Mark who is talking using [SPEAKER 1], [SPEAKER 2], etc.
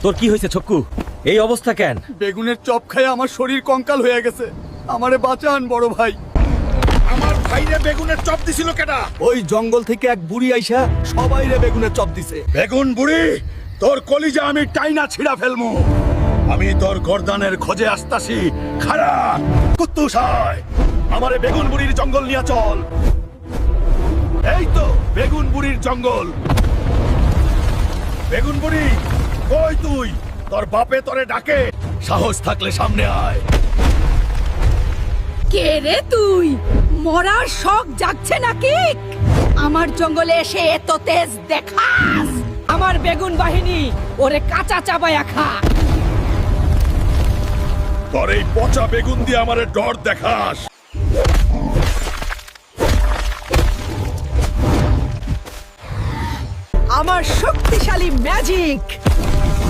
[SPEAKER 1] তোর কি হয়েছে ছক্কু? এই অবস্থা কেন?
[SPEAKER 2] বেগুনের চপ খায় আমার শরীর কঙ্কাল হয়ে গেছে। আমারে বাঁচান বড় ভাই।
[SPEAKER 3] আমার ভাইরে বেগুনের চপ দিছিল কেডা?
[SPEAKER 2] ওই জঙ্গল থেকে এক বুড়ি আইসা সবাইরে বেগুনের চপ দিছে।
[SPEAKER 3] বেগুন বুড়ি, তোর কলিজা আমি টাইনা ছিড়া ফেলমু। আমি তোর গর্দানের খোঁজে আসতাছি। খাড়া কুত্তুস হয়, আমারে বেগুন বুড়ির জঙ্গল নিয়ে চল। এই তো বেগুন বুড়ির জঙ্গল। বেগুন বুড়ি কই তুই? তোর বাপে তোরে ডাকে, সাহস থাকলে সামনে আয়।
[SPEAKER 4] কে রে তুই? মরার শখ জাগছে নাকি? আমার জঙ্গলে এসে এত তেজ দেখাস? আমার বেগুন বাহিনী ওরে কাঁচা চাবায়া খা।
[SPEAKER 3] তোর এই পচা বেগুন দিয়ে আমারে ডর দেখাস?
[SPEAKER 4] আমার শক্তিশালী ম্যাজিক